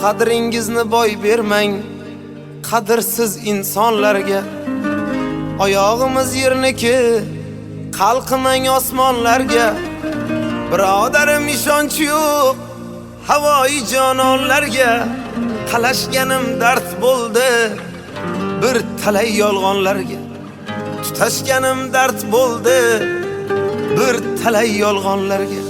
qadringizni boy bermang qadrsiz insonlarga. Oyog'imiz yerniki, qalqimang osmonlarga. Birodarim ishonch yo'q havoyi jononlarga. Qalashganim dard bo'ldi bir talay yolg'onlarga. Tutashganim dard bo'ldi bir talay yolg'onlarga.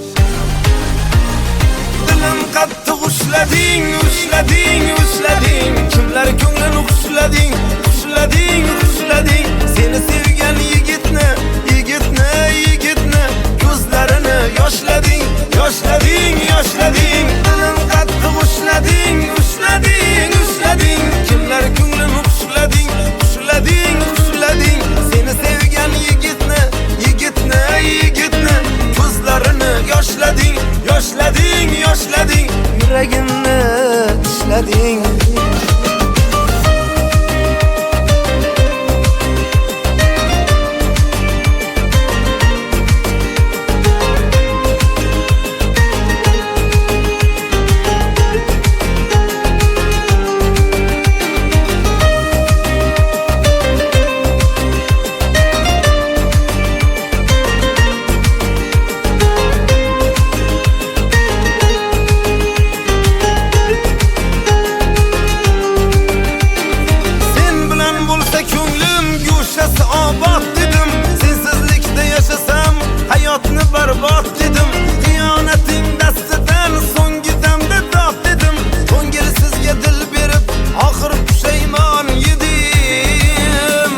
Dilim qattiq ushlading, ushlading, ushlading. Kimlar ko'nglini ushlading, ushlading, ushlading. Seni sevgan yigitni, yigitni, yigitni ko'zlarini yoshlading, yoshlading, yoshlading. Dilim qattiq ushlading, ushlading, ushlading. Kimlar ko'nglini ushlading, ushlading, ushlading. Seni sevgan yigitni, yigitni, yigitni ko'zlarini yoshlading, yoshlading, yoshlading. Yuragimni tishlading. Barbod dedim, xiyonating dastidan so'nggi damda dod dedim. Ko'ngilsizga dil berib, oxir pushaymon yedim.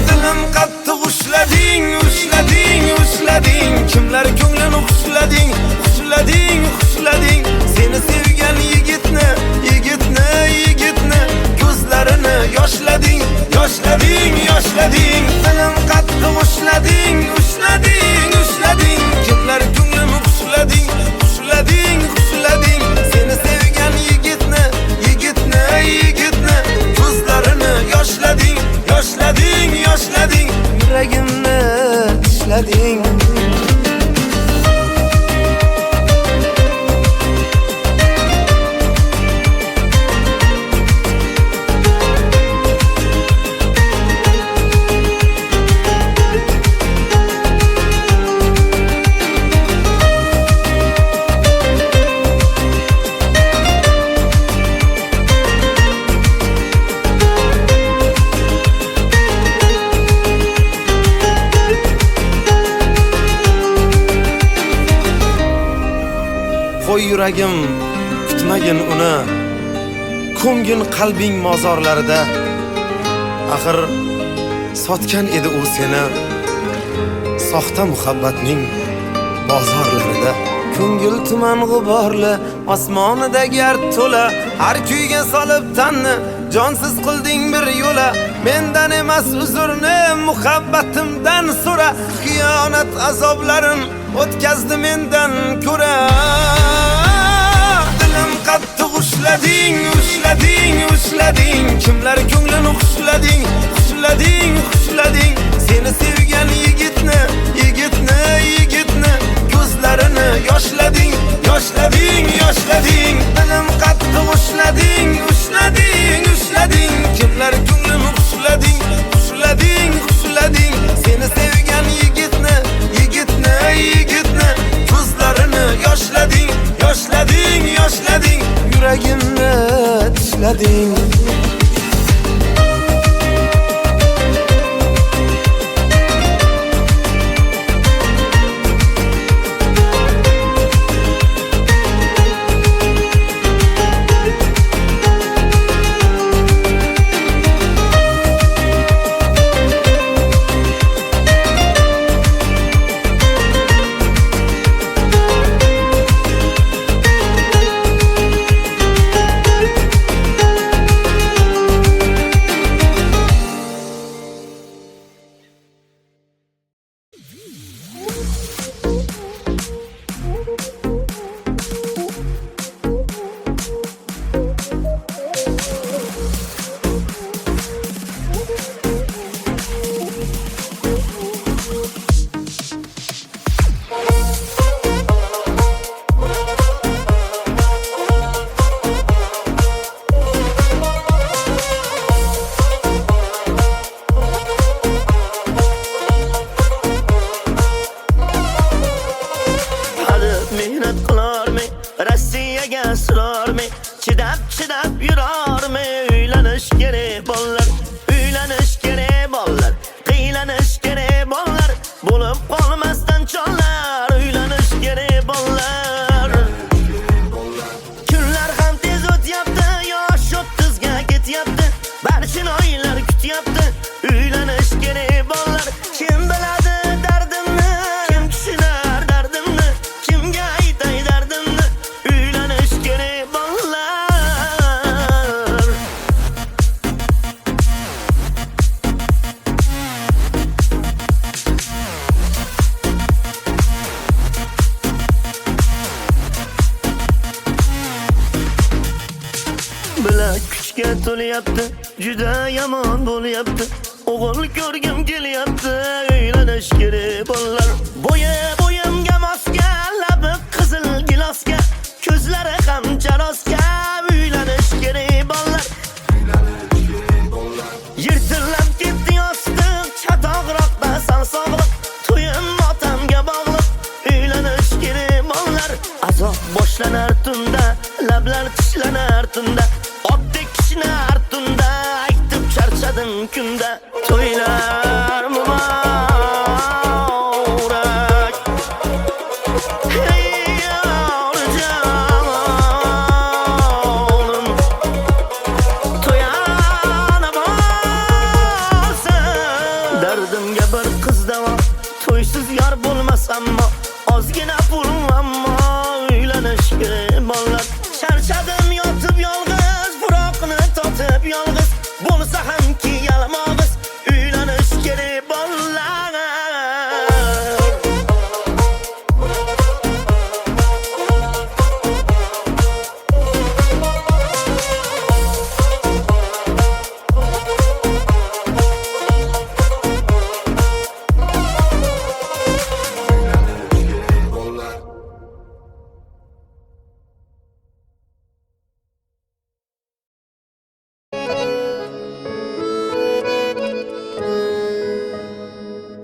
Dilim qattiq ushlading, ushlading, ushlading. Kimlar ko'nglini ushlading, ushlading, ushlading. Seni sevgan yigitni, yigitni, yigitni ko'zlarini yoshlading, yoshlading, yoshlading. Dilim qattiq ushlading, ushlading, ushlading. Kimlar ko'nglini ushlading, ushlading, ushlading. Seni sevgan yigitni, yigitni, yigitni ko'zlarini yoshlading, yoshlading, yoshlading. Yuragimni tishlading. Qo'y yuragim kutmagin uni, ko'ngin qalbing mozorlarida. Axir sotgan edi u seni soxta muhabbatning bozorlarida. Ko'ngil tuman g'uborli, osmonida gard to'la. Har kuyga solib tanni, jonsiz qilding bir yo'la. Mendan emas uzrni, muhabbatimdan so'ra. Xiyonat azoblarin o'tkazdi mendan ko'ra. Dilim qattiq ushlading, ushlading, ushlading. Kimlar ko'nglini ushlading, ushlading, ushlading. Seni sevgan yigitni, yigitni, yigitni ko'zlarini yoshlading, yoshlading, yoshlading. Dilim qattiq ushlading, ushlading, ushlading. Kimlar ko'nglini ushlading, ushlading, ushlading. Seni sevgan yigitni, yigitni, yigitni ko'zlarini yoshlading, yoshlading, yoshlading. Yuragimni tishlading. mehnat qilarmi, Rossiyaga surarmi, chidab yurarmi? Uylanish kerak bollar, uylanish kerak bollar, qiylanish kerak bollar, bo'lib qolmasdan chonlar, uylanish kerak bollar. Kunlar ham tez o'tyapti, yosh 30ga ketyapti, barcha oylar kutyapti, uylanish kerak bollar. Kim biladi dardimni, kim tushunar dardimni, kimga aytay dardimni, uylanish kerak bollar. Bilak kuchga to'layapti, juda yomon bo'lyapti, o'g'il ko'rgim kelyapti, uylanish kerak bollar. Bo'yimga mosga, labi qizil gilosga, ko'zlari ham jarosga, uylanish kerak bollar. Yirtilib ketdi yostiq, chatoqroqda sog'liq, to'yim otamga bog'liq, uylanish kerak bollar. Azob boshlanar tunda, lablar tishlanar tunda, otdek kishinar tunda, aytib charchadim kunda, to'ylar muborak. Hey yavrujonim, to'yana bo'lsin. Dardimga bir qiz davo, to'ysiz yor bo'lmas ammo, ozgina pul ammo, uylanish kerak bollar. Charchadim yotib yolg'iz, furoqni totib yolg'iz, bo'lsa hamki yalmog'iz, uylanish kerak bollar.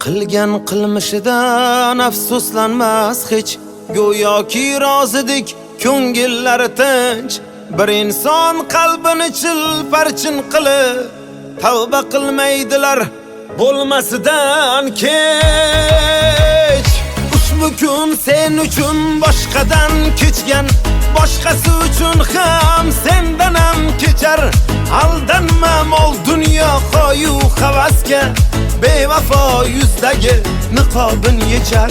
Qilgan qilmishidan afsuslanmas hech, go'yoki rozidik ko'ngillari tinch. Bir inson qalbini chilparchin qilib, tavba qilmaydilar bo'lmasidan kech. Ushbu kun sen uchun boshqadan kechgan, boshqasi uchun ham sendan ham kechar. Aldanma mol dunyo qo'yu havasga, bevafo yuzdagi niqobin yechar.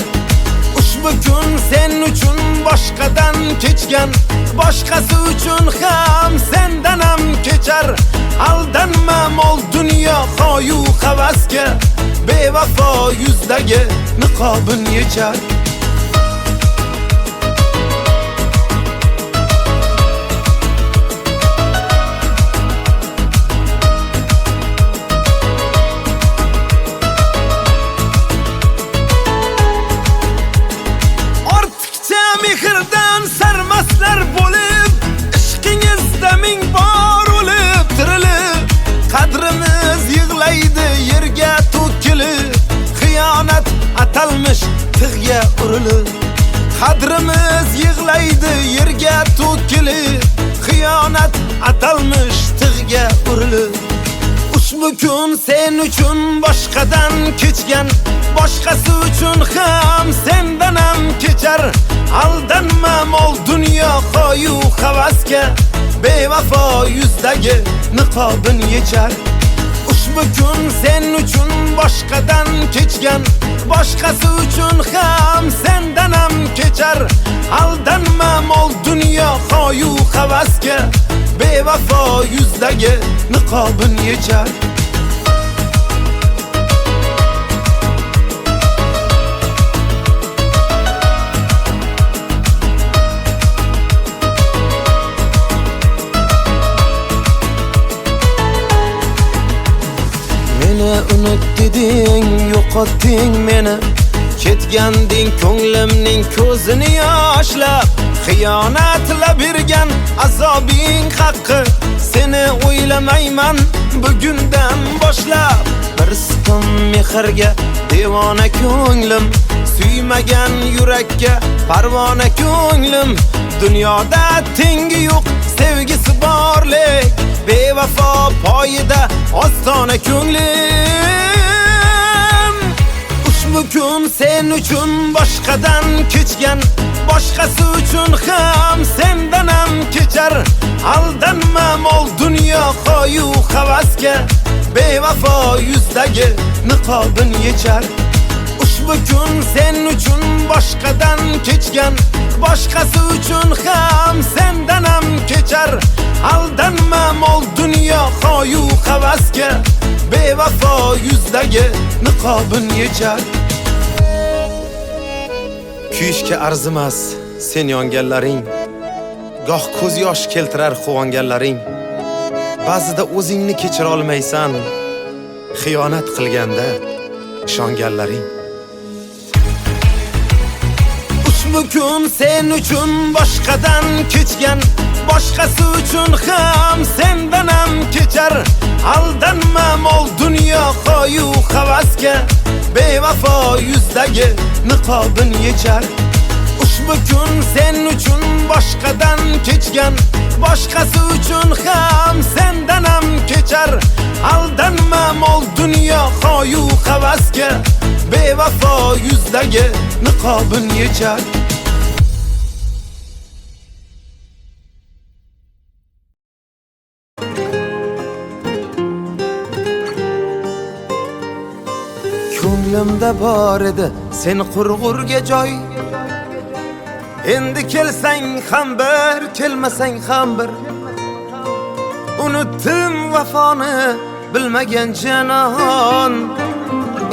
Ushbu kun sen uchun boshqadan kechgan, boshqasi uchun ham sendan ham kechar. Aldanma mol dunyo qo'yu havasga, bevafo yuzdagi niqobin yechar. Mehrdan sarmaslar bo'lib, ishqingizda ming bor o'lib tirilib, qadrimiz yig'laydi yerga to'kilib, xiyonat atalmish tig'ga urilib. Qadrimiz yig'laydi yerga to'kilib, xiyonat atalmish tig'ga urilib. Ushbu kun sen uchun boshqadan kechgan, boshqasi uchun ham sendan ham kechar. Aldanma mol dunyo qo'yu havasga, bevafo yuzdagi niqobin yechar. Ushbu kun sen uchun boshqadan kechgan, boshqasi uchun ham sendan ham kechar. Aldanma mol dunyo qo'yu havasga, bevafo yuzdagi niqobin yechar. Unut deding, yo'qotding meni, ketganding ko'nglimning ko'zini yoshlab. Xiyonatla bergan azobing haqqi, seni o'ylamayman bugundan boshlab. Bir siqim mehrga devona ko'nglim, suymagan yurakka parvona ko'nglim. Dunyoda tengi yo'q sevgisi borlik, bevafo poyida ostona ko'nglim. Ushbu kun sen uchun boshqadan kechgan, boshqasi uchun ham sendan ham kechar. Aldanma mol dunyo qo'yu havasga, bevafo yuzdagi niqobin yechar. Ushbu kun sen uchun boshqadan kechgan, boshqasi uchun ham sendan ham kechar. Aldanma mol dunyo qo'yu havasga, bevafo yuzdagi niqobin yechar. Kuyishga arzimas sen yonganlaring, goh ko'z yosh keltirar quvonganlaring. Ba'zida o'zingni kechira olmaysan, xiyonat qilganda ishonganlaring. Ushbu kun sen uchun boshqadan kechgan, boshqasi uchun ham sendan ham kechar. Aldanma mol dunyo qo'yu havasga, bevafo yuzdagi niqobin yechar. Ushbu kun sen uchun boshqadan kechgan, boshqasi uchun ham sendan ham kechar. Aldanma mol dunyo qo'yu havasga, bevafo yuzdagi niqobin yechar. Ko'nglimda bor edi sen qurg'urga joy, endi kelsang ham bir, kelmasang ham bir. Unutdim vafoni bilmagan janon,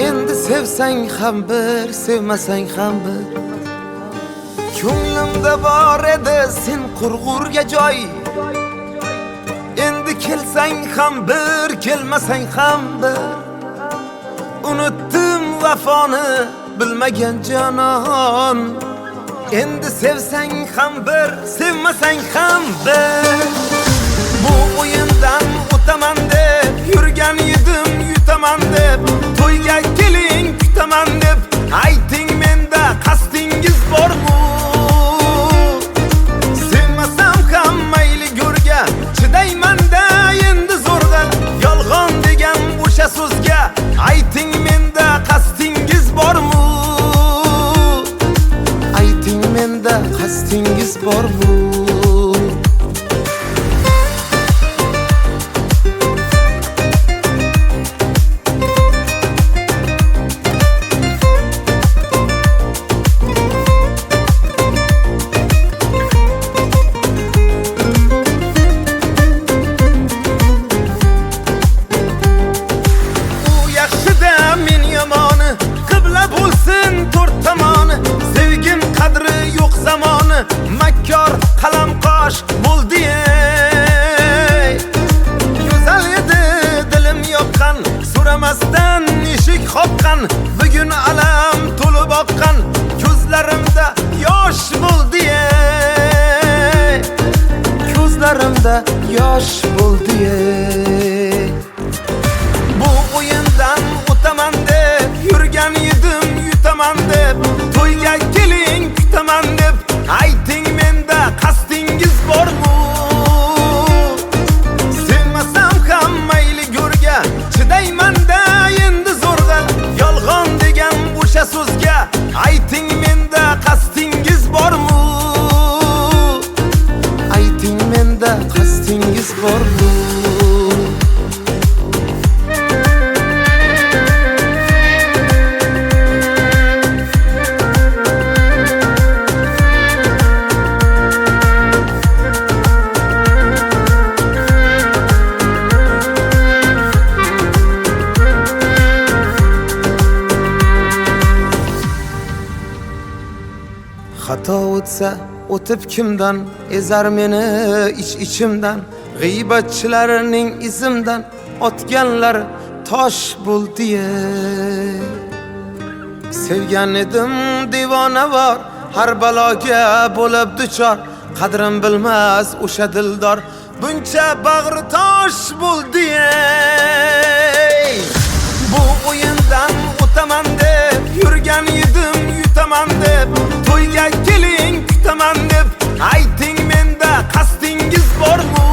endi sevsang ham bir, sevmasang ham bir. Ko'nglimda bor edi sen qurg'urga joy, endi kelsang ham bir, kelmasang ham bir. Unutdim vafoni bilmagan janon, endi sevsang ham bir, sevmasang ham bir. Bu o'yindan o'taman deb yurgan edim, yutaman deb to'yga keling kutaman deb. Ayting menda qasdingiz bormi? Sevmasam ham mayli go'rga, chidayman-da endi zo'rg'a. Yolg'on degan o'sha so'zga ayting menda qasdingiz bormi? Ayting menda qasdingiz bormi? Makkor qalam qosh bo'ldi ey. Go'zal edi dilim yoqqan, so'ramasdan eshik qoqqan. Bugun alam to'lib oqqan, ko'zlarimda yosh bo'ldi ey. Ko'zlarimda yosh bo'ldi ey. Bu o'yindan o'taman deb yurgan edim, yutaman deb to'yga keling kutaman deb. Ayting menda qasdingiz bormi? Sevmasam ham mayli go'rga, chidayman-da endi zo'rg'a. Yolg'on degan o'sha so'zga ayting menda qasdingiz bormi? Ayting menda qasdingiz bormi? Xato o'tsa o'tib kimdan, ezar meni ichimdan. G'iybatchilarning izimdan otganlar tosh bo'ldi. Sevgan edim devona bor, har baloga bo'lib duchor, qadrim bilmas o'sha dildor buncha bag'ri tosh bo'ldi ey. Bu o'yindan o'taman deb yurgan edim, yutaman deb to'yga keling kutaman deb ayting, menda qasdingiz bormi?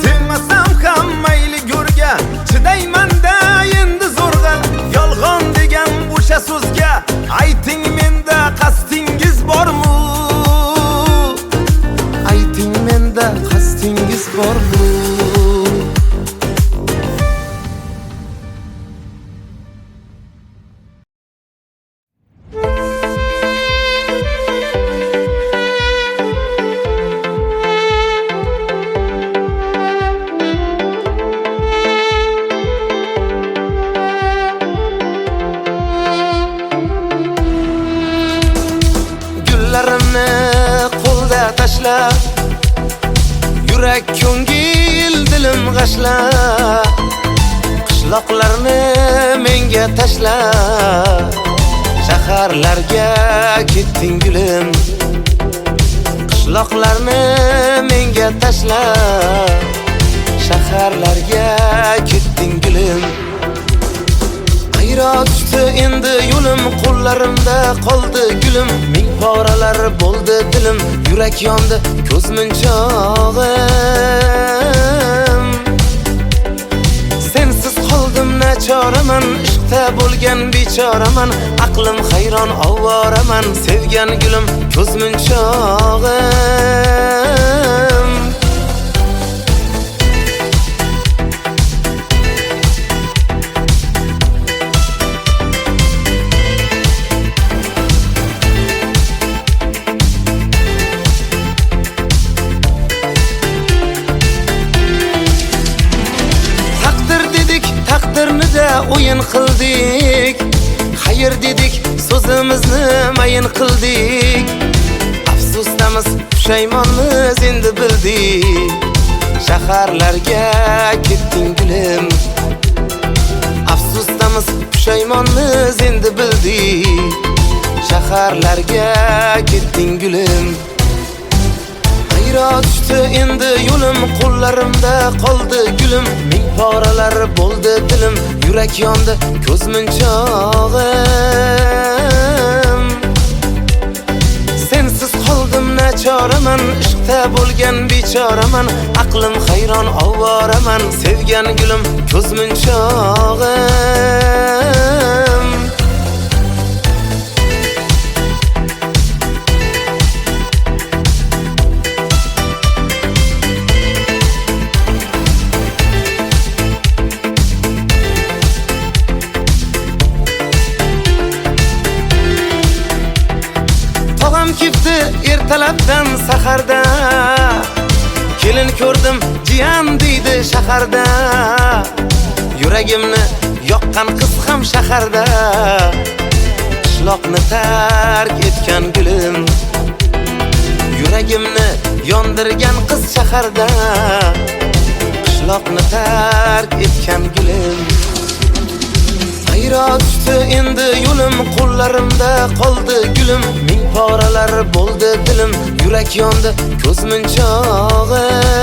Sevmasam ham mayli go'rga chidayman-da endi zo'rg'a, yolg'on degan o'sha so'zga ayting, menda qasdingiz bormi? Ayting, menda qasdingiz bormi? Gullarimni qo'lda tashla, yurak ko'ngil dilim g'ashla, qishloqlarni menga tashla, shaharlarga ketding gulim. Qishloqlarni menga tashla, shaharlarga ketding gulim. Ayro tushdi endi yo'lim, qo'llarimda qoldi gulim. Ming poralar bo'ldi dilim, yurak yondi ko'z munchog'im. Sensiz qoldim nachoraman, ishqda bo'lgan bechoraman, aqlim hayron ovoraman, sevgan gulim ko'z munchog'im. Taqdirnida o'yin qildik, xayr dedik, so'zimizni mayin qildik. Afsusdamiz, pushaymonmiz endi bildik. Shaharlarga ketding gulim. Afsusdamiz, pushaymonmiz endi bildik. Shaharlarga ketding gulim. Ayro tushdi endi yo'lim, qo'llarimda qoldi gulim. Ming poralar bo'ldi dilim, yurak yondi ko'z munchog'im. Sensiz qoldim nachoraman, ishqda bo'lgan bechoraman, aqlim hayron ovoraman, sevgan gulim ko'z munchog'im. Kifti ertalabdan saharda, kelin ko'rdim jiyan deydi shaharda. Yuragimni yoqqan qiz ham shaharda, qishloqni tark etgan gulim. Yuragimni yondirgan qiz shaharda, qishloqni tark etgan gulim. Ayro tushdi endi yo'lim, qo'llarimda qoldi gulim. Ming poralar bo'ldi dilim, yurak yondi ko'z munchog'im.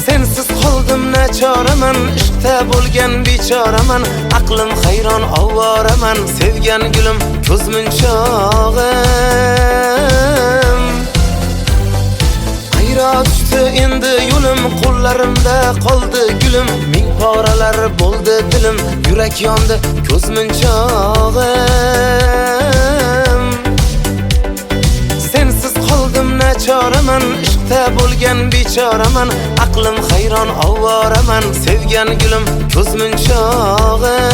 Sensiz qoldim nachoraman, ishqda bo'lgan bechoraman, aqlim hayron ovoraman, sevgan gulim ko'z munchog'im. Ayro tushdi endi yo'lim, qo'llarimda qoldi gulim. Ming poralar bo'ldi dilim, yurak yondi ko'z munchog'im. Sensiz qoldim nachoraman, ishqda bo'lgan bechoraman, aqlim hayron ovoraman, sevgan gulim ko'z munchog'im.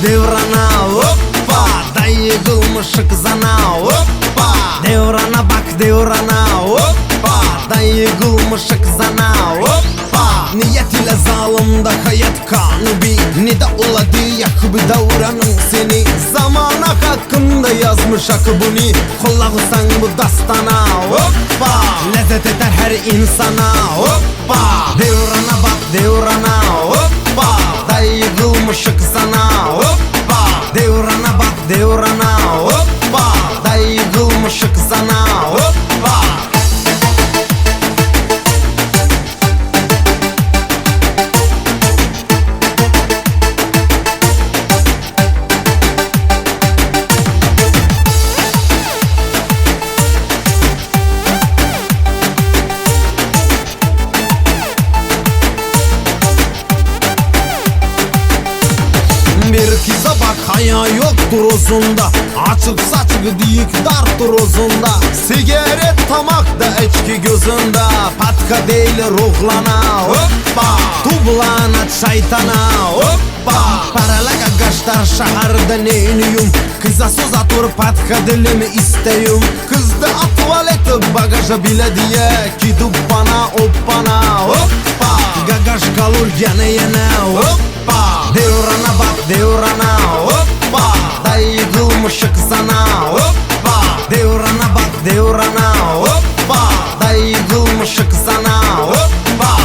Devrana hoppa, dayıgılmış kızana hoppa. Devrana bak devrana hoppa, dayıgılmış kızana hoppa. Niyet ile zar yazmış akıbuni. Kollağısan bu dastana. Hoppa, lezzet eder her insana. Hoppa, devrana bak devrana. Hoppa, dayı kılmışık sana. Hoppa, devrana bak devrana. Hoppa, dayı kılmışık sana. Hoppa. Bir kıza bak haya yoktur uzunda. Açık saçık diyik dartır uzunda. Sigaret tamakta içki gözünde. Patka değil ruhlana. Hoppa, tublana şeytana. Hoppa, paralaga gaştar şaharda neyniyum. Kıza söz atır patka dilimi isteyum. Kızda tuvaleti bagaja bile diye. Gidip bana hoppana. Hoppa, gagaş kalır gene yine. Hoppa, devrana bak devrana. Hoppa, dayı kılmışık sana. Hoppa, devrana bak devrana. Hoppa, dayı kılmışık sana. Hoppa.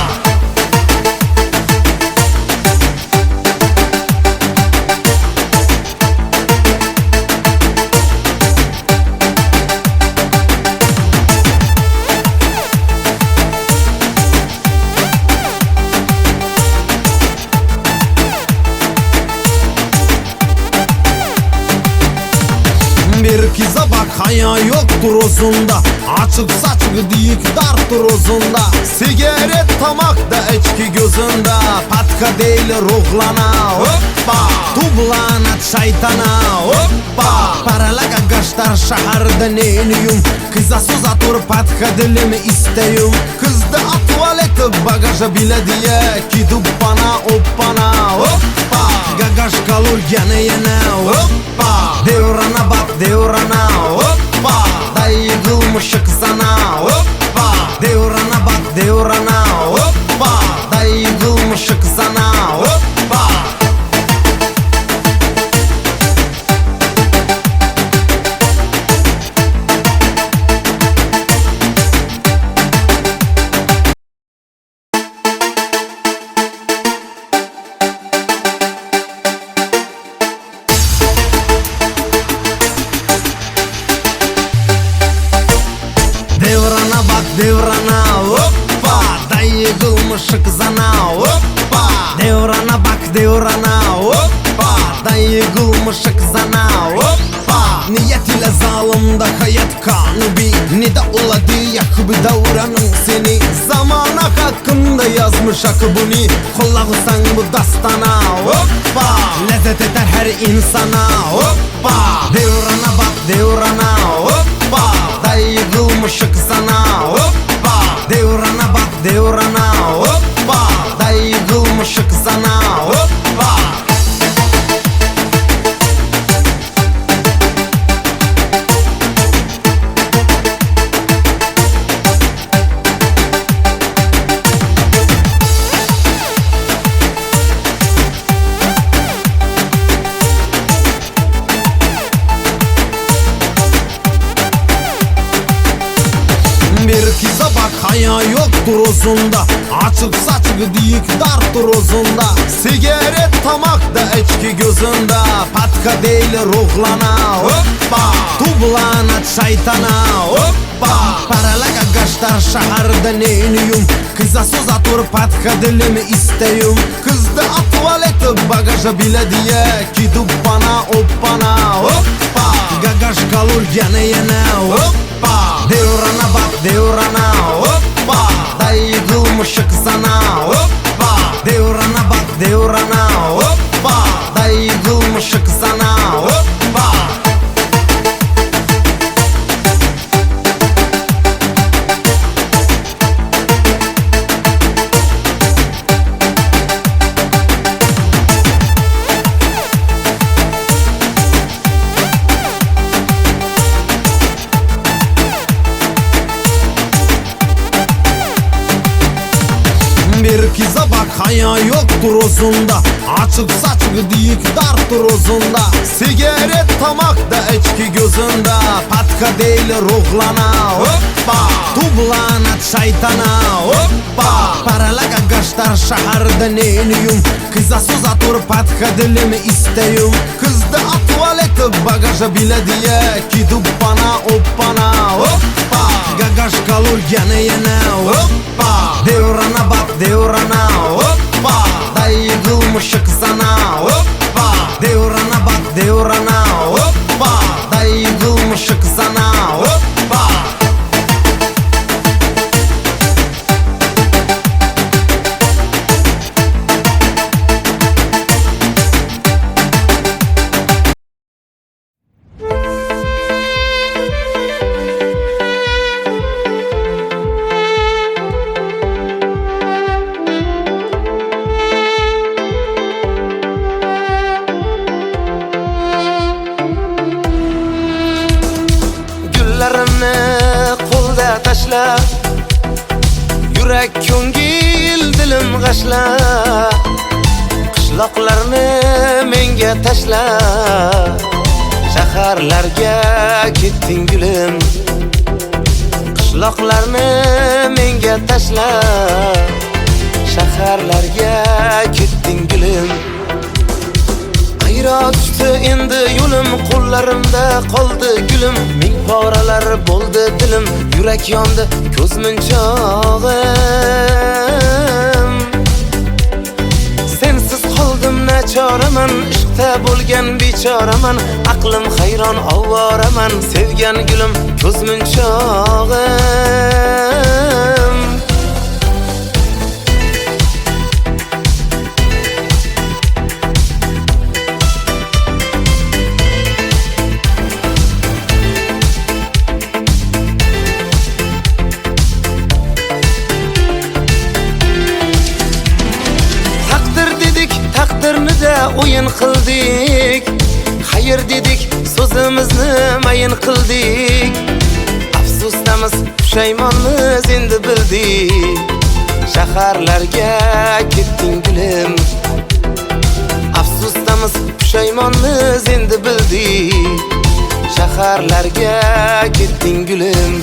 Bir kıza bak haya yoktur uzunda. Açık saçık diyik dartır uzunda. Sigaret tamakta içki gözünde. Patka değil ruhlana. Hoppa, tublana şeytana. Hoppa, paralaga gaştar şaharda neyniyum. Kıza söz atır patka dilimi isteyum. Kızda tuvaleti bagaja bile diye. Gidip bana hoppana. Hoppa, gagaş kalır gene yine. Hoppa, devrana bak devrana. Hoppa, dayı kılmışık sana. Hoppa, devrana bak devrana. Hoppa, dayı kılmışık sana. Hoppa. Devrana bak devrana. Hoppa, dayı kılmışık sana. Hoppa, devrana bak devrana. Hoppa, dayı kılmışık sana. Hoppa, niyet ile zalimde hayat kanı bir. Ne de oladı yakıbı davranın seni. Zamana hakkında yazmış akıbuni. Kollağısan bu dastana. Hoppa, lezzet eder her insana. Hoppa, devrana bak devrana. Hoppa, dayı kılmışık sana. Hoppa, devrana bak devrana. Hoppa, dayı kılmışık sana. Hoppa. Bir kıza bak haya yoktur uzunda. Açık saçık diyik dartır uzunda. Sigaret tamakta içki gözünde. Patka değil ruhlana. Hoppa, tublana şeytana. Hoppa, paralaga gaştar şaharda neyniyum. Kıza söz atır patka dilimi isteyum. Kızda tuvaleti bagaja bile diye. Gidip bana hoppana. Hoppa, gagaş kalır gene yine. Hoppa, devrana bak devrana. Hoppa, dayı kılmışık sana. Hoppa, devrana bak devrana. Hoppa, dayı kılmışık sana. Hoppa. Bir kıza bak haya yoktur uzunda. Açık saçık diyik darttır uzunda. Sigaret tamakda içki gözünde. Patka değil ruhlana hoppa. Tublanat şeytana hoppa. Parala gagaşlar şaharda neyniyum. Kıza soza tur patka dilimi isteyum. Kızda tuvaleti bagaja bile diye. Gidip bana hoppana hoppa. Gagaş kalır yana hoppa. Devrana bak devrana hoppa. Dayı kılmışık sana hoppa. Devrana bak devrana hoppa. Dayı kılmışık sana hoppa. Güllarimni qo'lda tashla, yurak ko'ngil dilim g'ashla. Qishloqlarni menga tashla, shaharlarga ketding gulim. Qishloqlarni menga tashla, shaharlarga ketding gulim. Ayro tushdi endi yo'lim, qo'llarimda qoldi gulim. Ming poralar bo'ldi dilim, yurak yondi ko'z munchog'im. Sensiz qoldim nachoraman, ishqda bo'lgan bechoraman. Aqlim hayron ovoraman, sevgan gulim ko'z munchog'im. Taqdirnida o'yin qildik, xayr dedik, so'zimizni mayin qildik. Afsusdamiz, pushaymonmiz endi bildik. Shaharlarga ketding gulim. Afsusdamiz, pushaymonmiz endi bildik. Shaharlarga ketding gulim.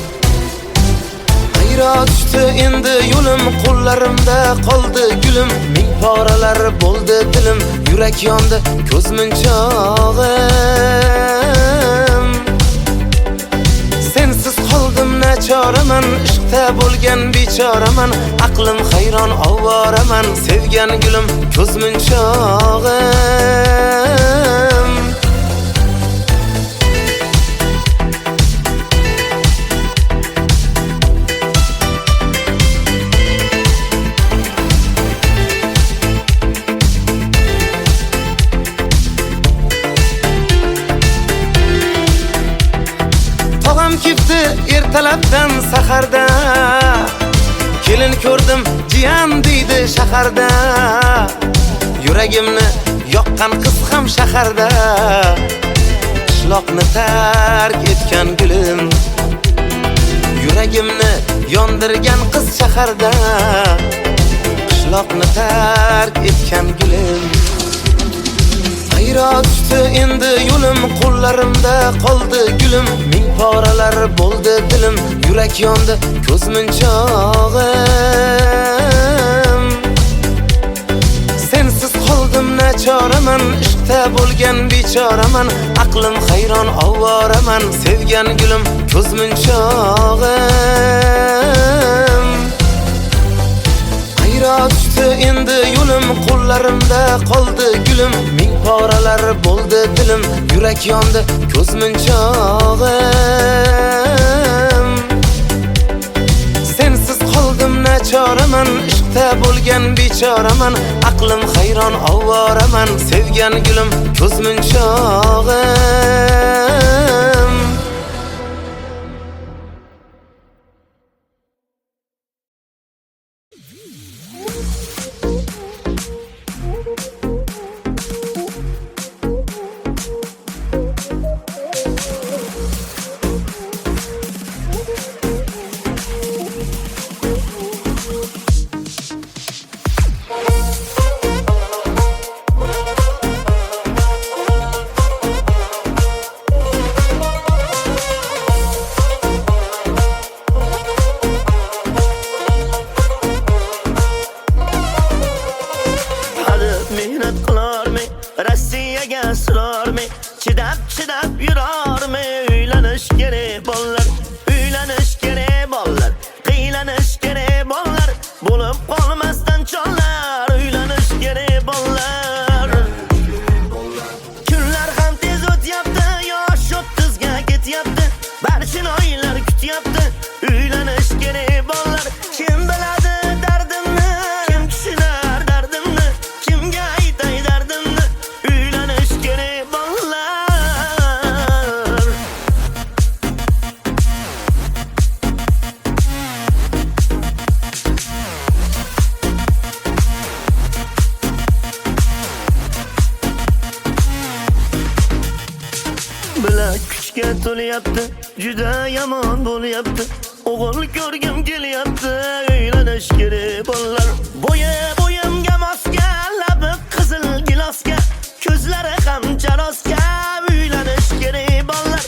Ayro tushdi endi yo'lim, qo'llarimda qoldi gulim. Ming poralar bo'ldi dilim, yurak yondi ko'z munchog'im. Sensiz qoldim nachoraman, ishqda bo'lgan bechoraman. Aqlim hayron ovoraman, sevgan gulim ko'z munchog'im. Kifti ertalabdan saharda, kelin ko'rdim jiyan deydi shaharda. Yuragimni yoqqan qiz ham shaharda, qishloqni tark etgan gulim. Yuragimni yondirgan qiz shaharda, qishloqni tark etgan gulim. Ayro tushdi endi yo'lim, qo'llarimda qoldi gulim. Ming poralar bo'ldi dilim, yurak yondi ko'z munchog'im. Sensiz qoldim nachoraman, ishqda bo'lgan bechoraman. Aqlim hayron ovoraman, sevgan gulim ko'z munchog'im. Ayro tushdi endi yo'lim, qo'llarimda qoldi gulim. Ming poralar bo'ldi dilim, yurak yondi ko'z munchog'im. Sensiz qoldim nachoraman, ishqda bo'lgan bechoraman. Aqlim hayron ovoraman, sevgan gulim ko'z munchog'im. borarmi? Rossiyaga surarmi? Chidab yurarmi? Uylanish kerak bollar, uylanish kerak bollar, qiylanish kerak bollar, bo'lib qolmasdan chonlar, uylanish kerak bollar. Kunlar ham tez o'tyapti, yosh 30ga ketyapti, barcha oylar kutyapti, uylanish kerak bollar. Kim biladi dardimni, kim tushunar dardimni, kimga aytay dardimni, uylanish kerak bollar. Bilak kuchga to'layapti, juda yomon bo'lyapti, o'g'il ko'rgim kelyapti, uylanish kerak bollar. Bo'yimga mosga, labi qizil gilosga, ko'zlari ham jarosga, uylanish kerak bollar.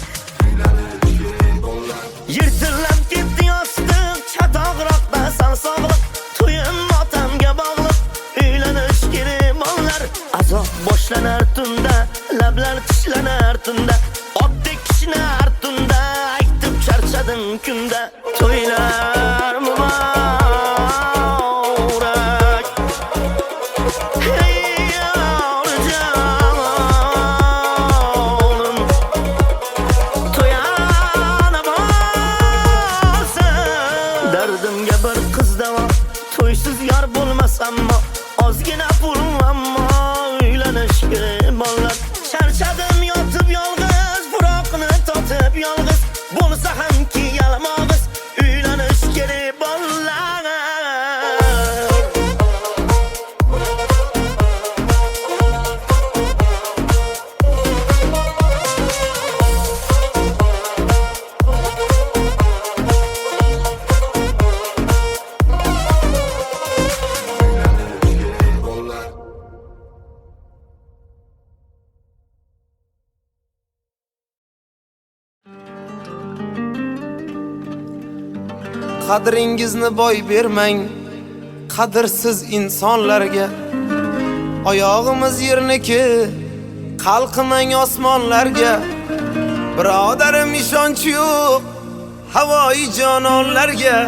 Yirtilib ketdi yostiq, chatoqroqda sog'liq, to'yim otamga bog'liq, uylanish kerak bollar. Azob boshlanar tunda, lablar tishlanar tunda, otdek kishinar tunda, aytib charchadim kunda, to'ylar muborak. Hey yavrujonim, to'yana bo'lsin. Dardimga bir qiz davo, to'ysiz yor bo'lmas ammo, ozgina pul ammo, uylanish kerak bollar. Charchadim yotib yolg'iz, furoqni totib yolg'iz, bo'lsa hamki yalmog'iz, uylanish kerak bollar. Qadringizni boy bermang qadrsiz insonlarga. Oyog'imiz yerniki, qalqimang osmonlarga. Birodarim ishonch yo'q havoyi jononlarga.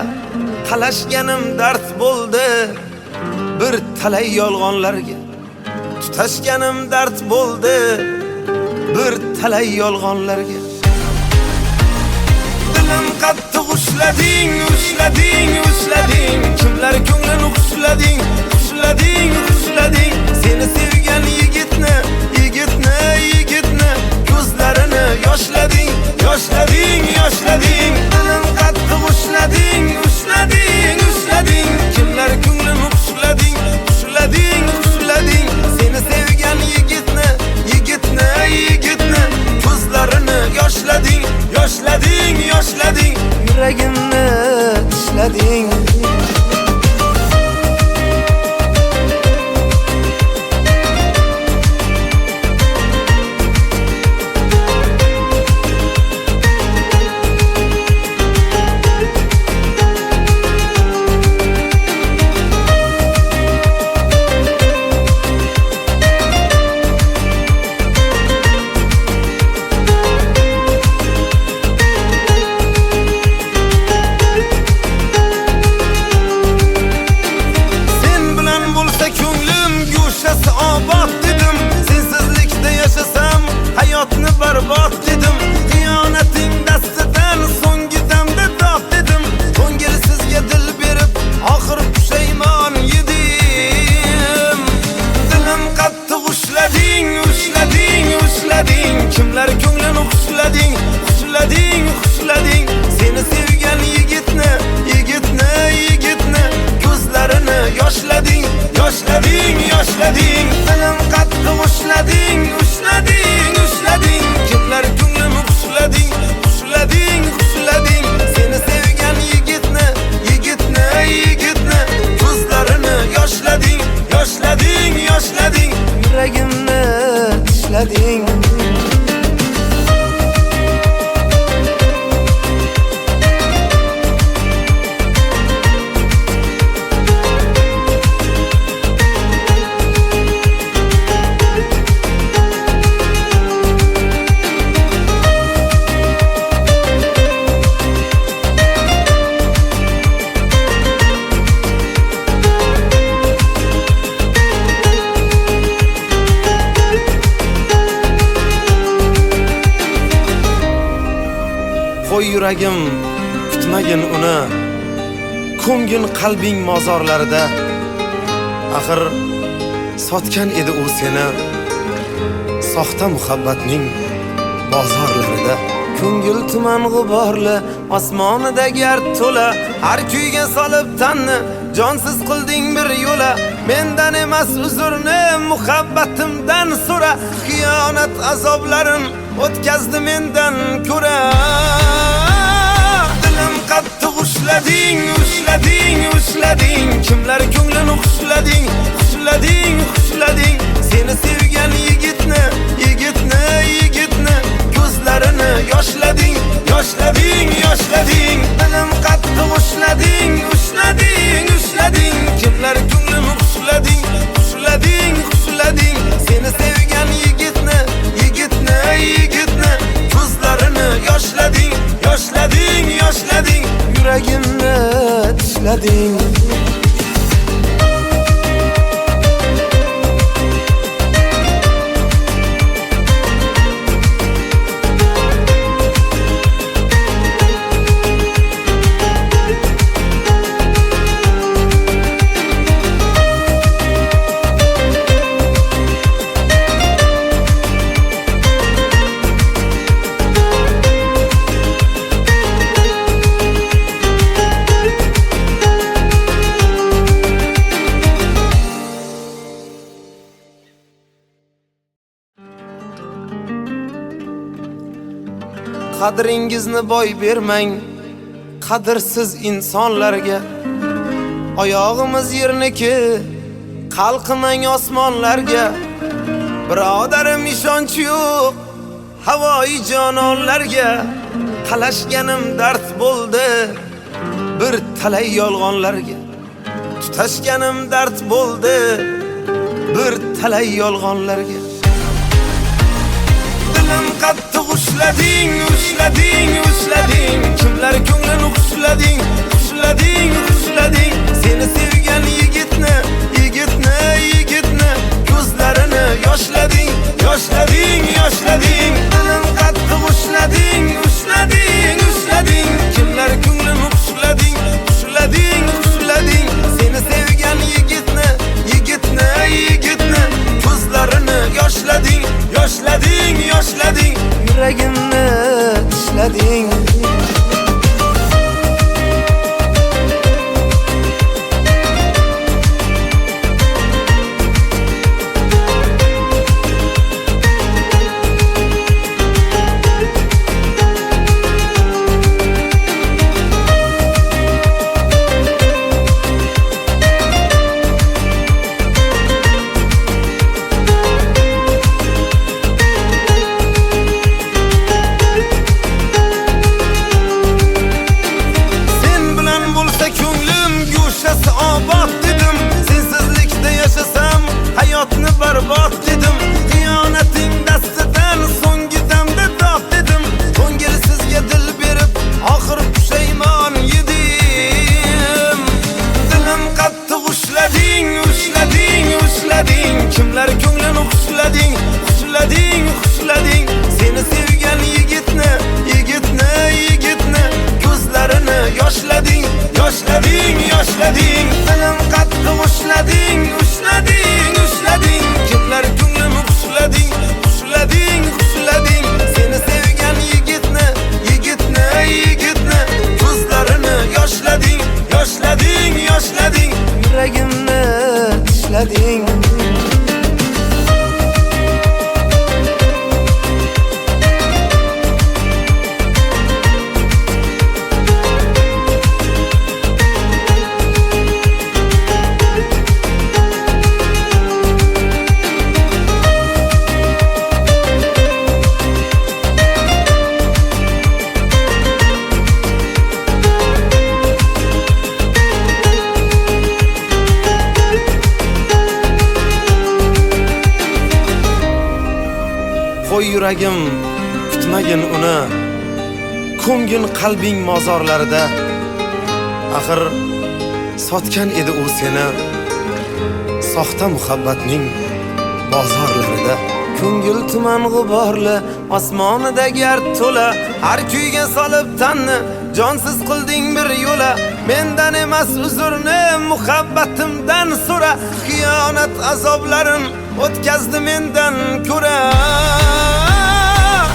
Talashganim dard bo'ldi bir talay yolg'onlarga. Tutashganim dard bo'ldi bir talay yolg'onlarga. Dilim qattiq ushlading, kimlar ko'nglini ushlading, seni sevgan yigitni, ko'zlarini yoshlading. Dilim qattiq ushlading, kimlar ko'nglini ushlading, seni sevgan yigitni, ko'zlarini yoshlading, yuragimni ishlading. Barbod dedim, xiyonating dastidan so'nggi damda dod dedim. Ko'ngilsizga dil berib, oxir pushaymon yedim. Dilim qattiq ushlading, kimlar ko'nglini ushlading, seni sevgan yigitni, ko'zlarini yoshlading. Dilim qattiq ushlading, kimlar ko'nglini ushlading, seni sevgan yigitni, ko'zlarini yoshlading, yuragimni ishlading. Qo'y yuragim, kutmagin uni. Ko'ngin qalbing mozorlarida. Axir sotgan edi u seni soxta muhabbatning bozorlarida. Ko'ngil tuman g'uborli, osmonida gard to'la, har kuyga solib tanni jonsiz qilding bir yo'la. Mendan emas uzrni, muhabbatimdan so'ra. Xiyonat azoblarin o'tkazdi mendan ko'ra. Dilim qattiq ushlading, ushlading, ushlading. Kimlar ko'nglini xushlading, xushlading, xushlading. Seni sevgan yigitni, yigitni, yigitni ko'zlarini yoshlading, yoshlading, yoshlading. Dilim qattiq ushlading, ushlading, ushlading. Kimlar ko'nglini xushlading, xushlading, xushlading. Seni sevgan yigitni, yigitni, yigitni ko'zlarini yoshlading, yoshlading, yoshlading. Yuragimni tishlading. Qadringizni boy bermang qadrsiz insonlarga. Oyog'imiz yerniki, qalqimang osmonlarga. Birodarim ishonch yo'q havoyi jononlarga. Talashganim dard bo'ldi bir talay yolg'onlarga. Tutashganim dard bo'ldi bir talay yolg'onlarga. Dilim qattiq ushlading, ushlading, ushlading. Kimlar ko'nglini xushlading, xushlading, xushlading. Seni sevgan yigitni, yigitni, yigitni ko'zlarini yoshlading, yoshlading, yoshlading. Dilim qattiq ushlading, ushlading, ushlading. Kimlar ko'nglini xushlading, xushlading, xushlading. Seni sevgan yigitni, yigitni, yigitni ko'zlarini yoshlading, yoshlading, yoshlading. Yuragimni tishlading. Barbod dedim, xiyonating dastidan so'nggi damda dod dedim. Ko'ngilsizga dil berib oxir pushaymon yedim. Dilim qattiq ushlading, ushlading, ushlading. Kimlar ko'nglini xushlading, xushlading, xushlading. Seni sevgan yigitni, yigitni, yigitni ko'zlarini yoshlading, yoshlading, yoshlading. Dilim qattiq ushlading, ushlading, ushlading. Kimlar ko'nglini xushlading, xushlading, xushlading. Seni sevgan yigitni, yigitni, yigitni ko'zlarini yoshlading, yoshlading, yoshlading. Yuragimni tishlading. Qo'y yuragim, kutmagin uni. Ko'ngin qalbing mozorlarida. Axir sotgan edi u seni soxta muhabbatning bozorlarida. ko'ngil tuman g'uborli, osmonida gard to'la. Har kuyga solib tanni, jonsiz qilding bir yo'la. Mendan emas uzrni, muhabbatimdan so'ra. Xiyonat azoblarin o'tkazdi mendan ko'ra.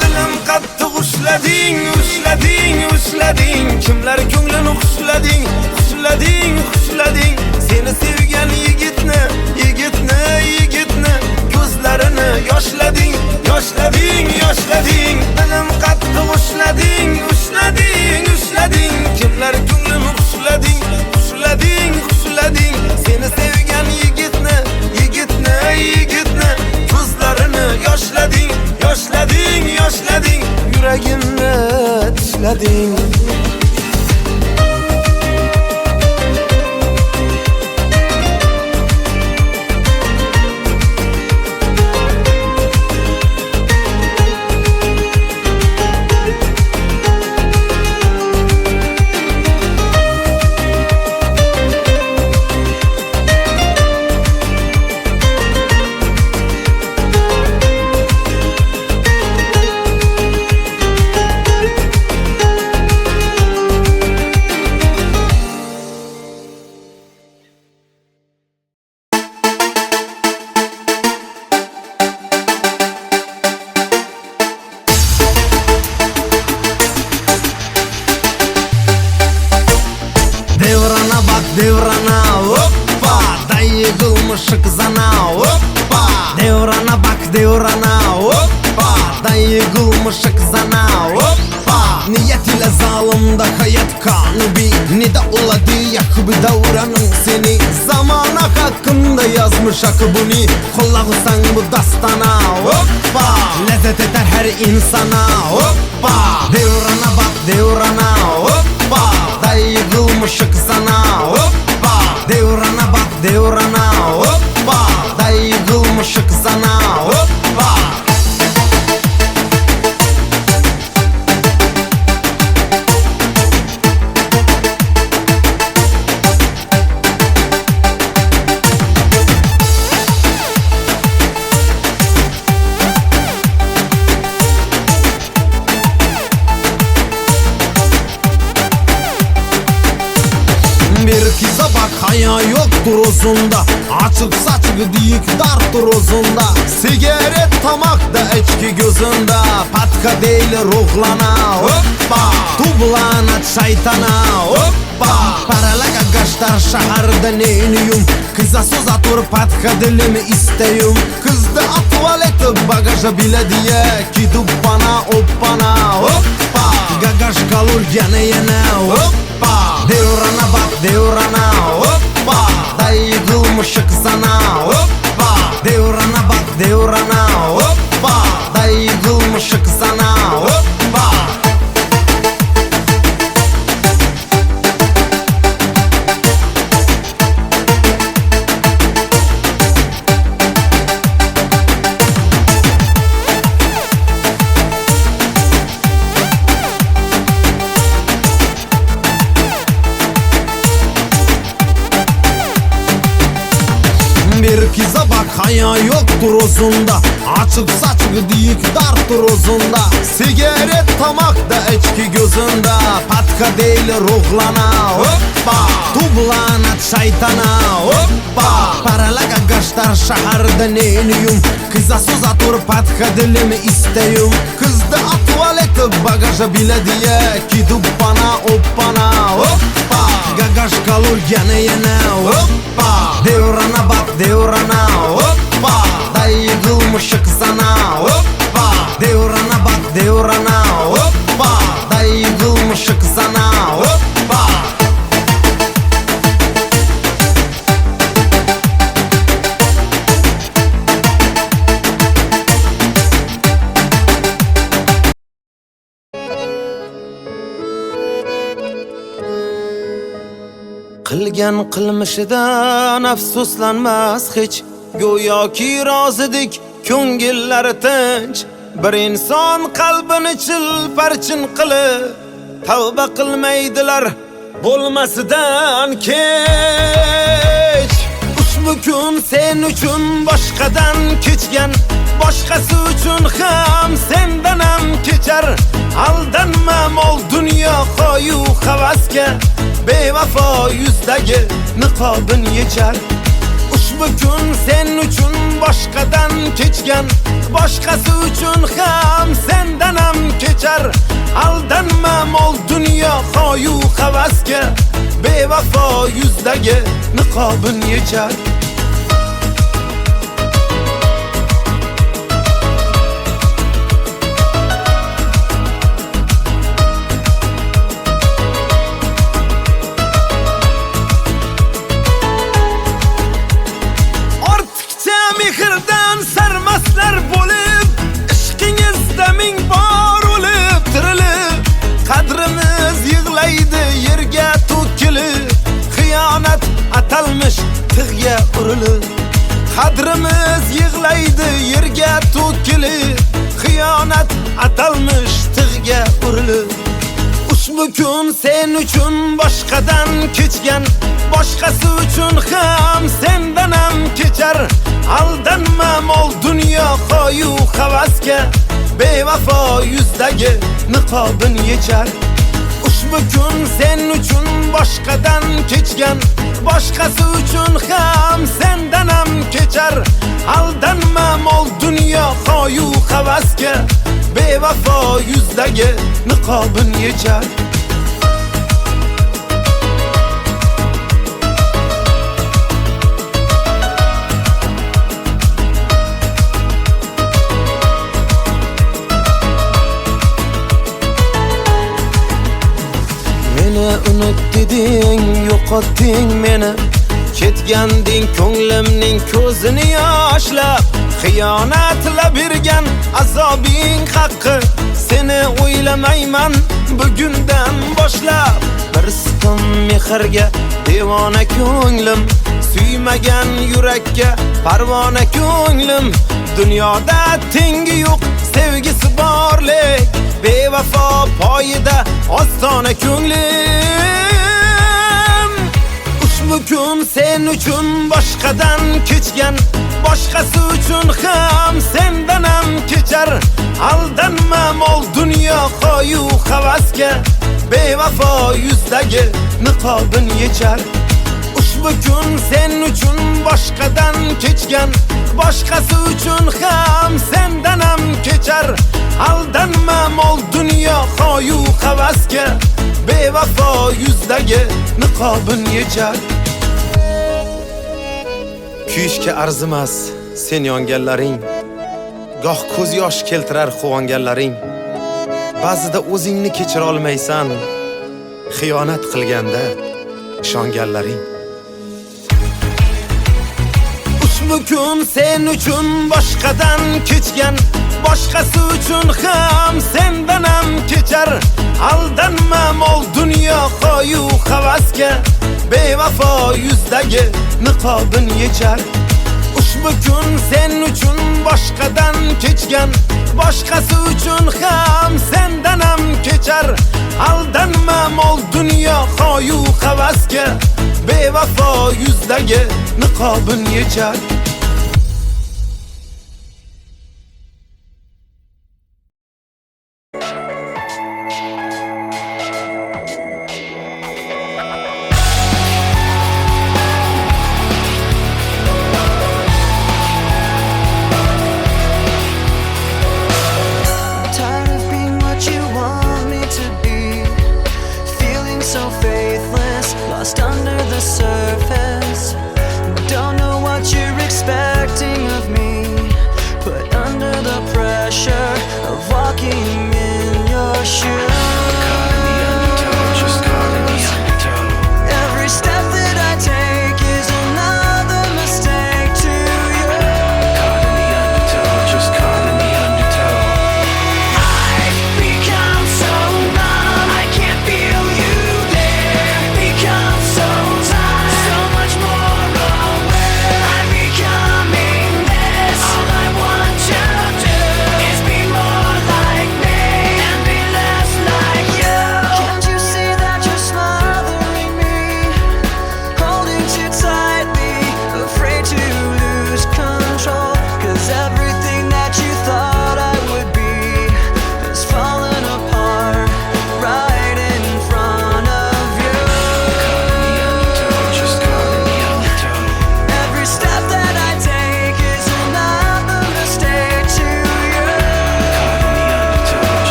Dilim qattiq ushlading, ushlading, ushlading. Kimlar ko'nglini xushlading, xushlading, xushlading. Seni sevgan yigitni, yigitni, yigitni ko'zlarini yoshlading, yoshlading, yoshlading. Dilim qattiq ushlading, ushlading, ushlading. Kimlar ko'nglini xushlading, xushlading, xushlading. Seni sevgan yigitni, yigitni, yigitni ko'zlarini yoshlading, yoshlading, yoshlading. Yuragimni tishlading. Devrana bak devrana, hoppa. Dayı kılmışık zana, hoppa. Devrana bak devrana, hoppa. Dayı kılmışık zana, hoppa. Niyet ile zalimda hayat kanı bir. Ne de oladı yakıbı davranın seni. Zamana hakkında yazmış akı bunu. Kulağısan bu dastana, hoppa. Lezzet eder her insana, hoppa. Devrana bak devrana, hoppa. Dayı kılmışık sana, hoppa. Devrana bak devrana, hoppa. Dayı kılmışık sana, hoppa. Bir kıza bak haya yoktur uzunda. Açık saçık diyik dartır uzunda. Sigaret tamakta içki gözünde. Patka değil ruhlana, hoppa. Tublanat şeytana, hoppa. Paralaga gaştar şaharda neyniyum. Kıza söz atır patka dilimi isteyum. Kızda tuvaleti bagaja bile diye. Gidip bana hoppana, hoppa. Gagaş kalır yana yana, hoppa. Devrana bak devrana, hoppa. Dayı kılmışık sana, hoppa. Devrana bak devrana, hoppa. Dayı kılmışık sana, hoppa. Bir kıza bak haya yoktur uzunda. Açık saçık diyik dartır uzunda. Sigaret tamakta içki gözünde. Patka değil ruhlana, hoppa. Tublanat şeytana, hoppa. Paralaga gaştar şaharda neyniyum. Kıza söz atır patka dilimi isteyum. Kızda tuvaleti bagaja bile diye. Gidip bana hoppana, hoppa. Gagaş kalır yana yana, hoppa. Devrana bak devrana, hoppa. Dayı kılmışık sana, hoppa. Devrana bak devrana, hoppa. Dayı kılmışık sana, hoppa. Qilgan qilmishidan afsuslanmas hech. Go'yoki rozidik ko'ngillari tinch. Bir inson qalbini chilparchin qilib tavba qilmaydilar bo'lmasidan kech. Ushbu kun sen uchun boshqadan kechgan. boshqasi uchun ham sendan ham kechar. Aldanma mol dunyo qo'yu havasga, bevafo yuzdagi niqobin yechar. Ushbu kun sen uchun boshqadan kechgan, boshqasi uchun ham sendan ham kechar. Aldanma mol dunyo qo'yu havasga, bevafo yuzdagi niqobin yechar. Mehrdan sarmaslar bo'lib, ishqingizda ming bor o'lib tirilib, qadrimiz yig'laydi yerga to'kilib, xiyonat atalmish tig'ga urilib. Qadrimiz yig'laydi yerga to'kilib, xiyonat atalmish tig'ga urilib. Ushbu kun sen uchun boshqadan kechgan, boshqasi uchun ham sendan ham kechar. Aldanma mol dunyo qo'yu havasga, bevafo yuzdagi niqobin yechar. Ushbu kun sen uchun boshqadan kechgan, boshqasi uchun ham sendan ham kechar. Aldanma mol dunyo qo'yu havasga, bevafo yuzdagi niqobin yechar. Unut deding, yo'qotding meni, ketganding ko'nglimning ko'zini yoshlab. Xiyonatla bergan azobing haqqi, seni o'ylamayman bugundan boshlab. Bir siqim mehrga devona ko'nglim, suymagan yurakka parvona ko'nglim. Dunyoda tengi yo'q sevgisi borlik, bevafo poyida ostona ko'nglim. Ushbu kun sen uchun boshqadan kechgan, boshqasi uchun ham sendan ham kechar. Aldanma mol dunyo qo'yu havasga, bevafo yuzdagi niqobin yechar. Ushbu kun sen uchun boshqadan kechgan, boshqasi uchun ham sendan ham kechar. Aldanma mol dunyo qo'yu havasga, bevafo yuzdagi niqobin yechar. Kuyishga arzimas sen yonganlaring, goh ko'z yosh keltirar quvonganlaring. Ba'zida o'zingni kechira olmaysan, xiyonat qilganda ishonganlaring. Ushbu kun sen uchun boshqadan kechgan, boshqasi uchun ham sendan ham kechar. Aldanma mol dunyo qo'yu havasga, bevafo yuzdagi niqobin yechar. Ushbu kun sen uchun boshqadan kechgan, boshqasi uchun ham sendan ham kechar. Aldanma mol dunyo qo'yu havasga, bevafo yuzdagi niqobin yechar. Lost under the surface, don't know what you're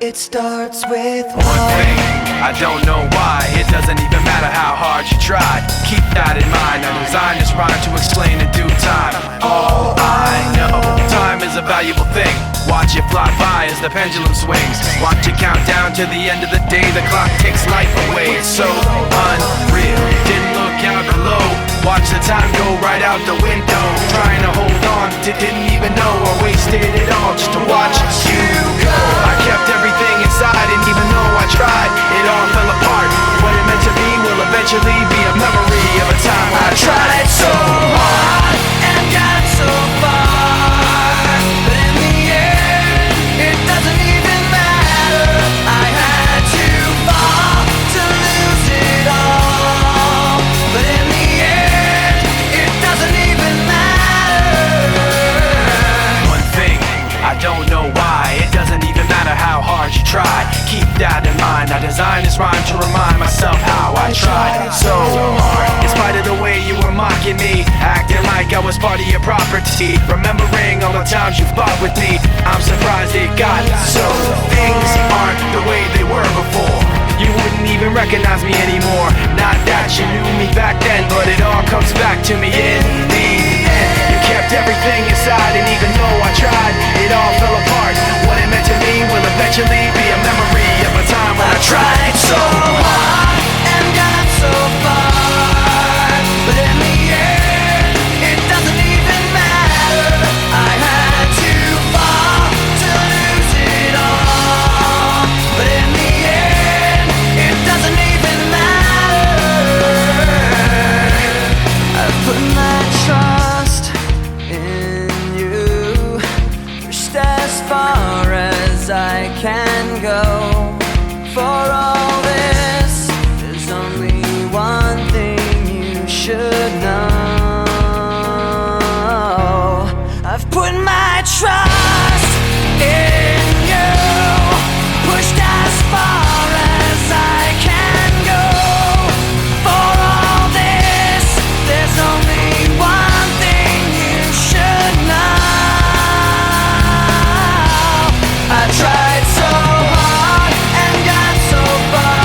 It starts with One thing, I don't know why. It doesn't even matter how hard you try. Keep that in mind. I designed this rhyme to explain in due time. All I know, time is a valuable thing. Watch it fly by as the pendulum swings. Watch it count down to the end of the day. The clock takes life away. It's so unreal. Didn't look out below. Watch the time go right out the window. Trying to hold on, didn't even know I wasted it all just to watch you go. I kept everything inside, and even though I tried, it all fell apart. What it meant to be will eventually be a memory of a time when I tried so hard and got so far, but in the end, it doesn't even matter. I had to fall to lose it all, but in the end, it doesn't even matter. One thing, I don't know why. It doesn't even matter how hard you try. Keep that in mind. I designed this rhyme to remind myself how I tried so hard. In spite of the way you were mocking me, acting like I was part of your property, remembering all the times you fought with me, I'm surprised it got so. Things aren't the way they were before. You wouldn't even recognize me anymore. Not that you knew me back then, but it all comes back to me in the end. You kept everything inside, and even though I tried, it all fell apart. What it meant to me will eventually be a memory of a time when I tried so hard and got so far, but in the end, it doesn't even matter. I had to fall to lose it all, but in the end, it doesn't even matter. I put my trust in you, pushed as far as I can go. For all this, there's only one thing you should know. I've put my trust in you, pushed as far as I can go. For all this, there's only one thing you should know. I tried so hard and got so far,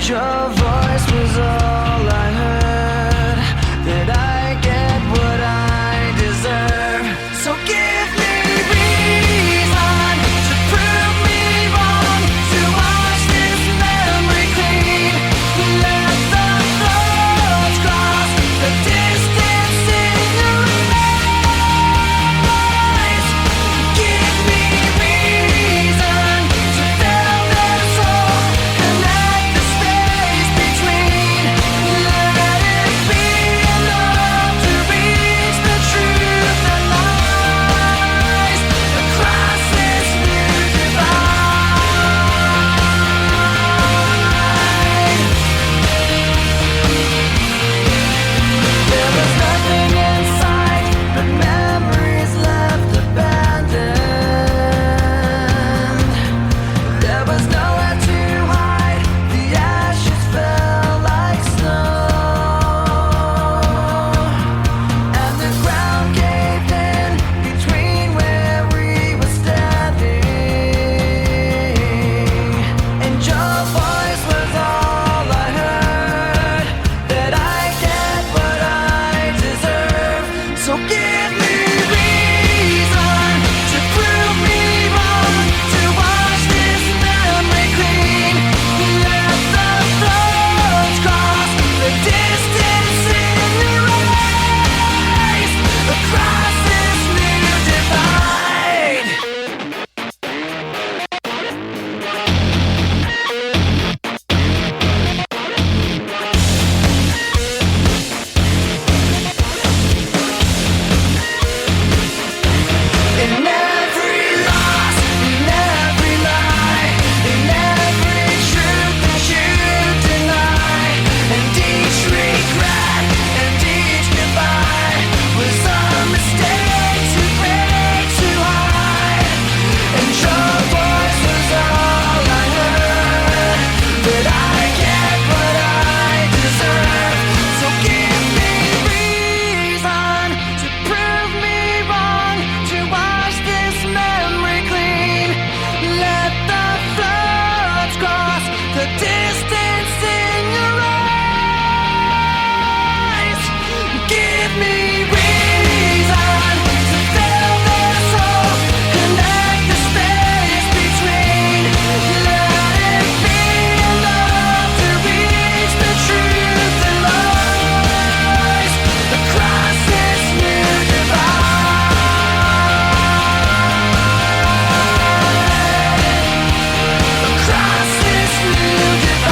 your voice was all I heard. Did I get what I deserve? So give me reason to prove me wrong, to wash this memory clean. Let the thoughts cross the distance in your eyes. Give me reason to fill this hole, connect the space between. Let it be enough to reach the truth that lies across this new divide. There was nothing in sight but memories left abandoned. There was nowhere to hide, the ashes fell like snow, and the ground caved in between where we were standing. And your voice was all I heard. That I get what I deserve. So give me reason to prove me wrong, to wash this memory clean. Let the thoughts cross the distance in your eyes across this new divide. In every loss, in every lie, in every truth that you deny, and each regret and each goodbye was a mistake too great to hide. And your voice was all I heard. That I get what I deserve. So give me reason to prove me wrong, to wash this memory clean. Let the floods cross the distance in your eyes. Give me reason to fill this hole, connect the space between. Let it be enough to reach the truth that lies across this new divide. Across this new divide.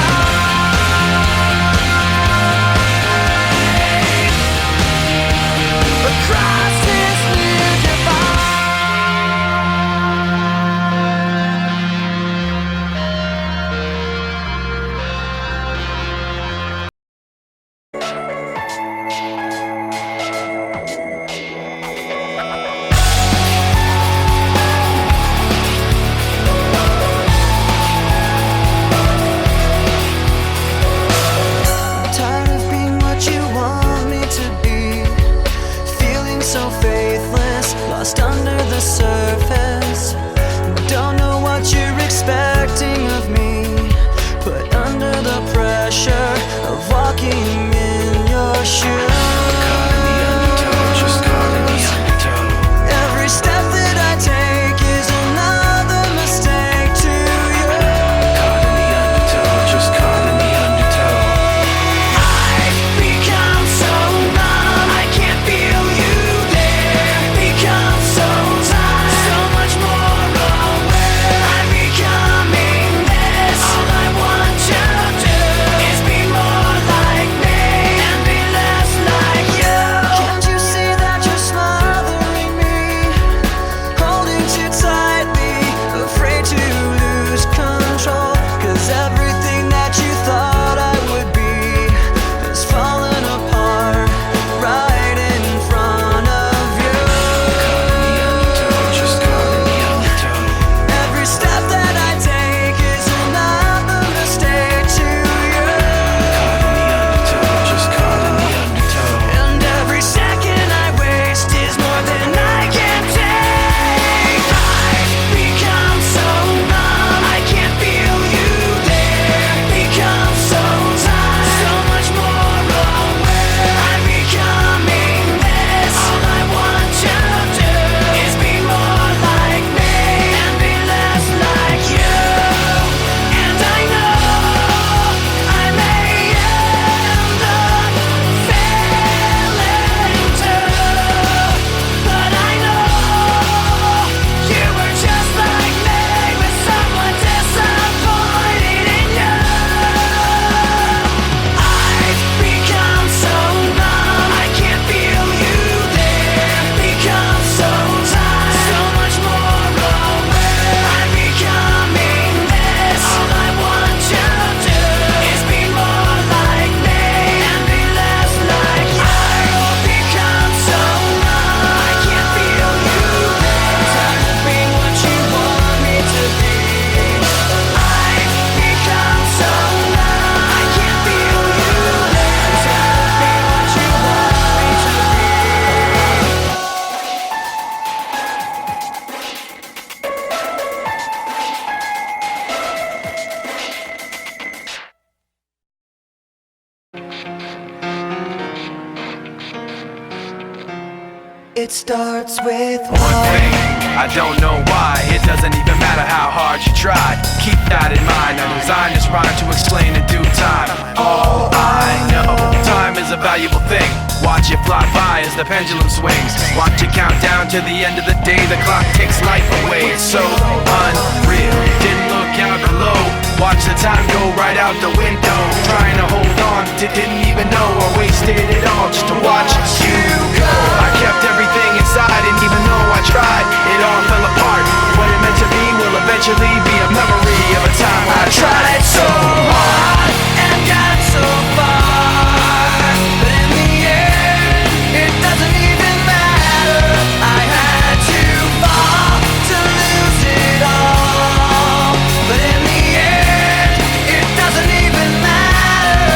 It starts with one thing, I don't know why. It doesn't even matter how hard you try. Keep that in mind. I designed this rhyme to explain in due time. All I know, time is a valuable thing. Watch it fly by as the pendulum swings. Watch it count down to the end of the day. The clock takes life away. It's so unreal. Didn't look out below. Watch the time go right out the window. Trying to hold on to didn't even know I wasted it all just to watch you go. I kept everything inside, and even though I tried, it all fell apart. What it meant to be will eventually be a memory of a time when I tried so hard and got so far, but in the end, it doesn't even matter. I had to fall to lose it all, but in the end, it doesn't even matter.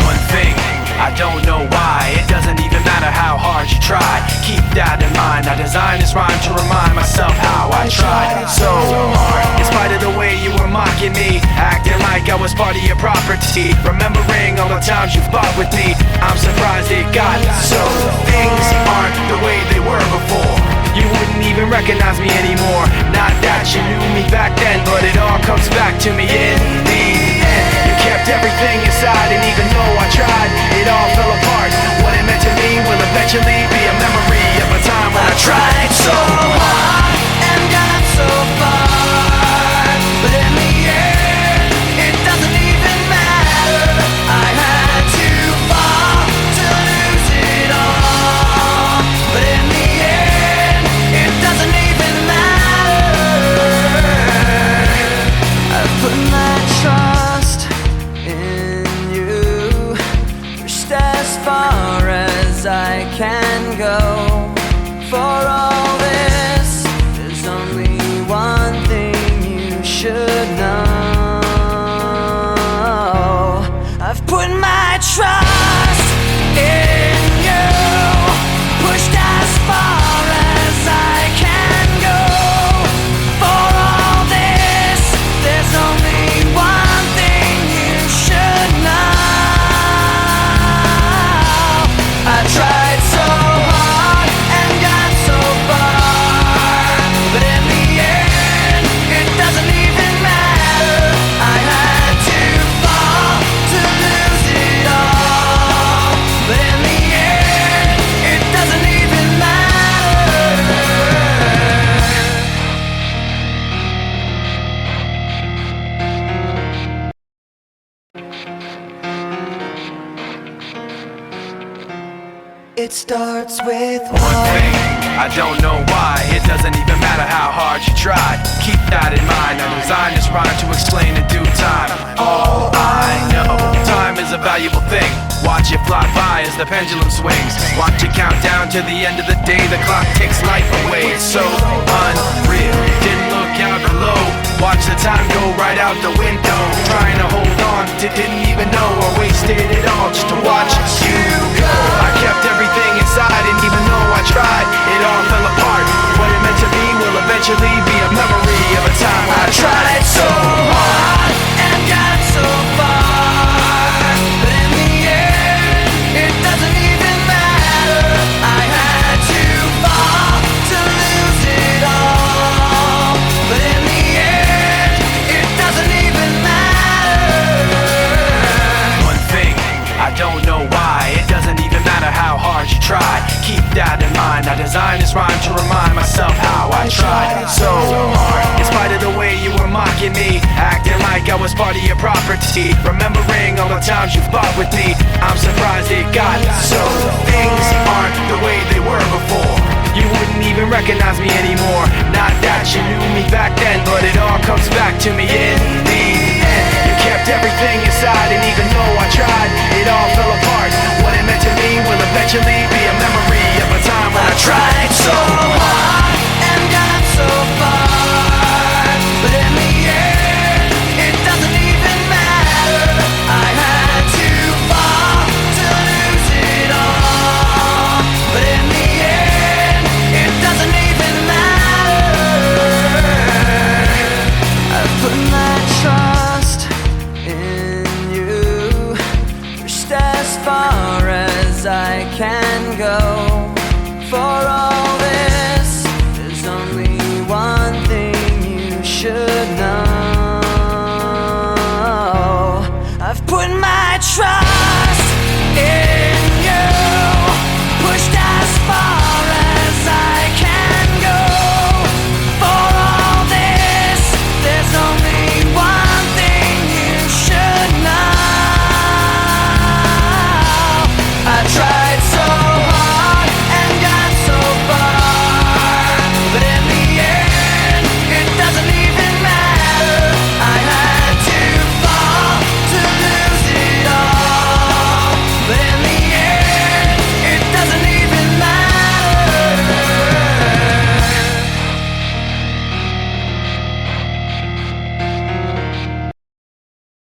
One thing, I don't know why. It doesn't even matter how hard you try. Keep that in mind. I designed this rhyme to remind myself how I tried so hard. In spite of the way you were mocking me, acting like I was part of your property, remembering all the times you fought with me, I'm surprised it got so. Things aren't the way they were before. You wouldn't even recognize me anymore. Not that you knew me back then, but it all comes back to me in the end. You kept everything inside, and even though I tried, it all fell apart. What it meant to me will eventually be a memory of a time when I tried so hard and got so far, but in the end, it doesn't even matter. I had to fall to lose it all, but in the end, it doesn't even matter. I put my trust in you, pushed as far as I can go. For all this, there's only one thing you should know. I've put my trust in you, pushed as far as I can go. For all this, there's only one thing you should know. I tried so hard and got so far, but in the end, it doesn't even matter. I had to fall to lose it all, but in the end, it doesn't even matter. It starts with one thing, I don't know why. It doesn't even matter how hard you try. Keep that in mind. I designed this rhyme to explain in due time. All I know, time is a valuable thing. Watch it fly by as the pendulum swings. Watch it count down to the end of the day. The clock takes life away. It's so unreal. Didn't look out below. Watch the time go right out the window. Trying to hold on to didn't even know I wasted it all just to watch you go. I kept everything inside, and even though I tried, it all fell apart. What it meant to be will eventually be a memory of a time when I tried so hard and got so far, but in the end, it doesn't even matter. I had to fall to lose it all, but in the end, it doesn't even matter. One thing, I don't know why. It doesn't even matter how hard you try. Keep that in mind. I designed this rhyme to remind myself how I tried so hard. In spite of the way you were mocking me, acting like I was part of your property, remembering all the times you fought with me, I'm surprised it got so. Things aren't the way they were before. You wouldn't even recognize me anymore. Not that you knew me back then, but it all comes back to me in the end. You kept everything inside, and even though I tried, it all fell apart. What it meant to me will eventually be a memory of a time when I tried